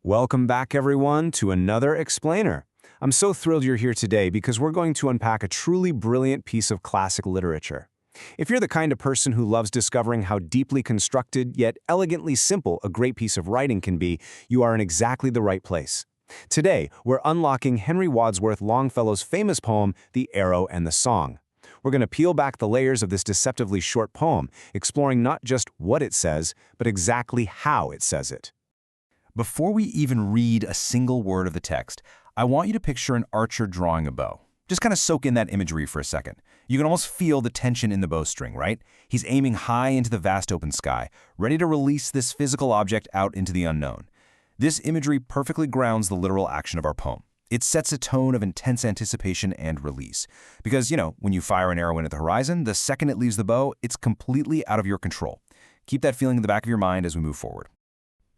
Welcome back, everyone, to another Explainer. I'm so thrilled you're here today because we're going to unpack a truly brilliant piece of classic literature. If you're the kind of person who loves discovering how deeply constructed yet elegantly simple a great piece of writing can be, you are in exactly the right place. Today, we're unlocking Henry Wadsworth Longfellow's famous poem, The Arrow and the Song. We're going to peel back the layers of this deceptively short poem, exploring not just what it says, but exactly how it says it. Before we even read a single word of the text, I want you to picture an archer drawing a bow. Just kind of soak in that imagery for a second. You can almost feel the tension in the bowstring, right? He's aiming high into the vast open sky, ready to release this physical object out into the unknown. This imagery perfectly grounds the literal action of our poem. It sets a tone of intense anticipation and release. Because, when you fire an arrow into the horizon, the second it leaves the bow, it's completely out of your control. Keep that feeling in the back of your mind as we move forward.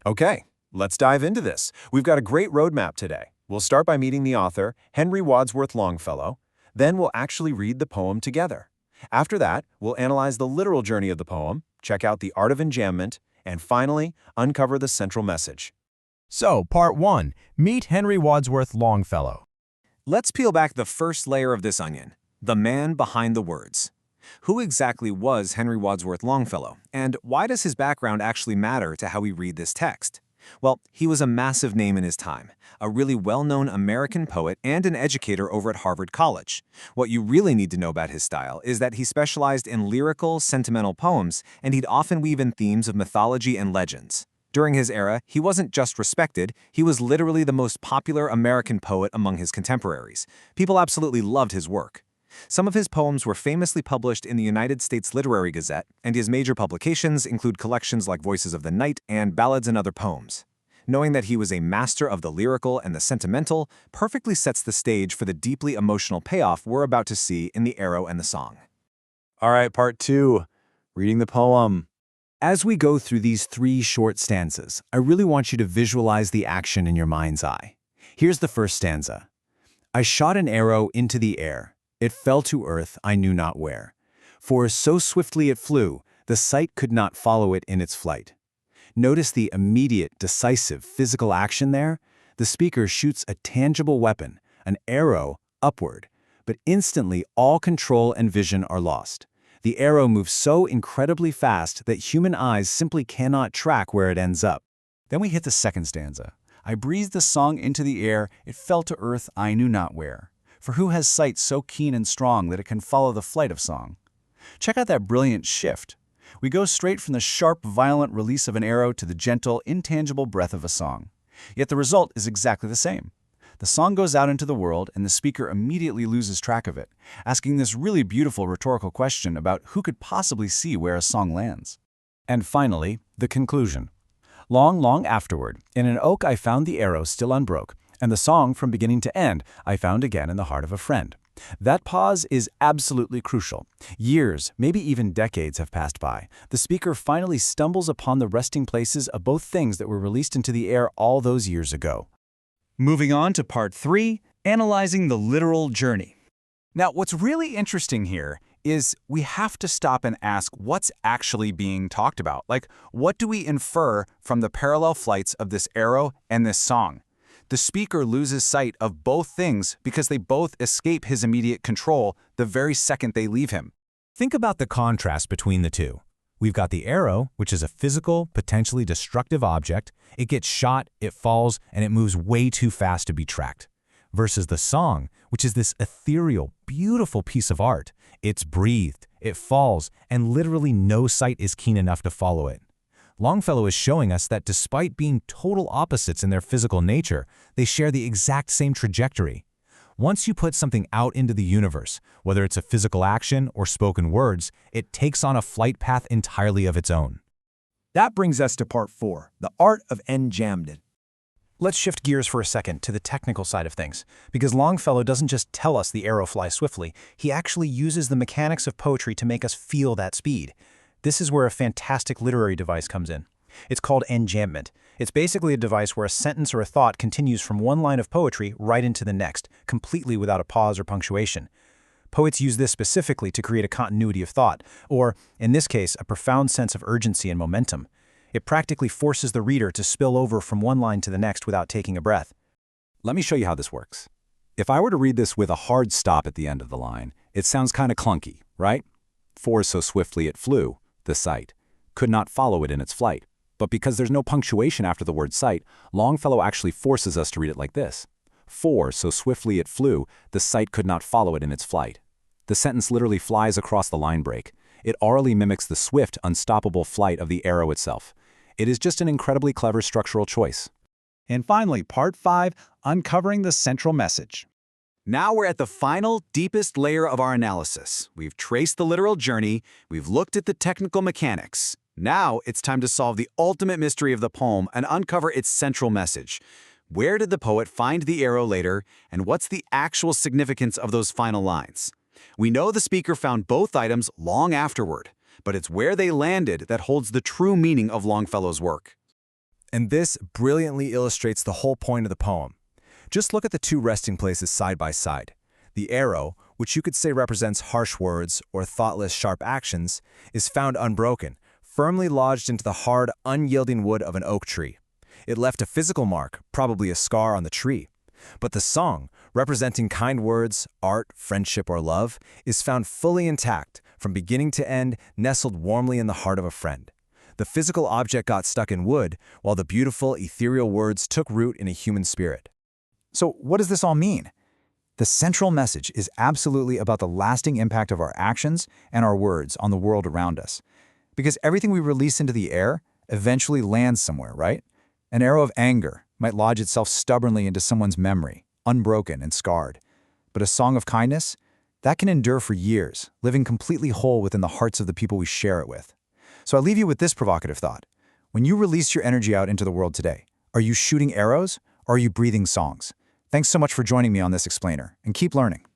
Okay, let's dive into this. We've got a great roadmap today. We'll start by meeting the author, Henry Wadsworth Longfellow. Then we'll actually read the poem together. After that, we'll analyze the literal journey of the poem, check out the art of enjambment, and finally, uncover the central message. So, Part 1. Meet Henry Wadsworth Longfellow. Let's peel back the first layer of this onion, the man behind the words. Who exactly was Henry Wadsworth Longfellow, and why does his background actually matter to how we read this text? Well, he was a massive name in his time, a really well-known American poet and an educator over at Harvard College. What you really need to know about his style is that he specialized in lyrical, sentimental poems, and he'd often weave in themes of mythology and legends. During his era, he wasn't just respected, he was literally the most popular American poet among his contemporaries. People absolutely loved his work. Some of his poems were famously published in the United States Literary Gazette, and his major publications include collections like Voices of the Night and Ballads and Other Poems. Knowing that he was a master of the lyrical and the sentimental perfectly sets the stage for the deeply emotional payoff we're about to see in The Arrow and the Song. All right, Part 2. Reading the poem. As we go through these 3 short stanzas, I really want you to visualize the action in your mind's eye. Here's the first stanza. I shot an arrow into the air. It fell to earth, I knew not where. For so swiftly it flew, the sight could not follow it in its flight. Notice the immediate, decisive physical action there? The speaker shoots a tangible weapon, an arrow, upward, but instantly all control and vision are lost. The arrow moves so incredibly fast that human eyes simply cannot track where it ends up. Then we hit the second stanza. I breathed the song into the air, it fell to earth, I knew not where. For who has sight so keen and strong that it can follow the flight of song? Check out that brilliant shift. We go straight from the sharp, violent release of an arrow to the gentle, intangible breath of a song. Yet the result is exactly the same. The song goes out into the world, and the speaker immediately loses track of it, asking this really beautiful rhetorical question about who could possibly see where a song lands. And finally, the conclusion. Long, long afterward, in an oak I found the arrow still unbroke, and the song from beginning to end I found again in the heart of a friend. That pause is absolutely crucial. Years, maybe even decades have passed by. The speaker finally stumbles upon the resting places of both things that were released into the air all those years ago. Moving on to Part 3, analyzing the literal journey. Now, what's really interesting here is we have to stop and ask what's actually being talked about. Like, what do we infer from the parallel flights of this arrow and this song? The speaker loses sight of both things because they both escape his immediate control the very second they leave him. Think about the contrast between the two. We've got the arrow, which is a physical, potentially destructive object. It gets shot, it falls, and it moves way too fast to be tracked. Versus the song, which is this ethereal, beautiful piece of art. It's breathed, it falls, and literally no sight is keen enough to follow it. Longfellow is showing us that despite being total opposites in their physical nature, they share the exact same trajectory. Once you put something out into the universe, whether it's a physical action or spoken words, it takes on a flight path entirely of its own. That brings us to Part 4, the art of enjambment. Let's shift gears for a second to the technical side of things, because Longfellow doesn't just tell us the arrow flies swiftly, he actually uses the mechanics of poetry to make us feel that speed. This is where a fantastic literary device comes in. It's called enjambment. It's basically a device where a sentence or a thought continues from one line of poetry right into the next, completely without a pause or punctuation. Poets use this specifically to create a continuity of thought, or, in this case, a profound sense of urgency and momentum. It practically forces the reader to spill over from one line to the next without taking a breath. Let me show you how this works. If I were to read this with a hard stop at the end of the line, it sounds kind of clunky, right? For so swiftly it flew, the sight, could not follow it in its flight. But because there's no punctuation after the word sight, Longfellow actually forces us to read it like this. For so swiftly it flew, the sight could not follow it in its flight. The sentence literally flies across the line break. It aurally mimics the swift, unstoppable flight of the arrow itself. It is just an incredibly clever structural choice. And finally, part 5, uncovering the central message. Now we're at the final, deepest layer of our analysis. We've traced the literal journey, we've looked at the technical mechanics. Now it's time to solve the ultimate mystery of the poem and uncover its central message. Where did the poet find the arrow later, and what's the actual significance of those final lines? We know the speaker found both items long afterward, but it's where they landed that holds the true meaning of Longfellow's work. And this brilliantly illustrates the whole point of the poem. Just look at the two resting places side by side. The arrow, which you could say represents harsh words or thoughtless, sharp actions, is found unbroken, firmly lodged into the hard, unyielding wood of an oak tree. It left a physical mark, probably a scar on the tree. But the song, representing kind words, art, friendship, or love, is found fully intact, from beginning to end, nestled warmly in the heart of a friend. The physical object got stuck in wood, while the beautiful, ethereal words took root in a human spirit. So what does this all mean? The central message is absolutely about the lasting impact of our actions and our words on the world around us. Because everything we release into the air eventually lands somewhere, right? An arrow of anger might lodge itself stubbornly into someone's memory, unbroken and scarred. But a song of kindness, that can endure for years, living completely whole within the hearts of the people we share it with. So I leave you with this provocative thought. When you release your energy out into the world today, are you shooting arrows or are you breathing songs? Thanks so much for joining me on this explainer, and keep learning.